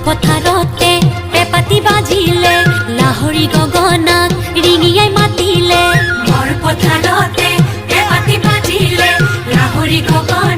পথাৰতে পেপাতি বাজিলে লাহৰি গগনাক ৰিঙিয়াই মাতিলে। মোৰ পথাৰতে পেপাতি বাজিলে লাহৰি গগনাক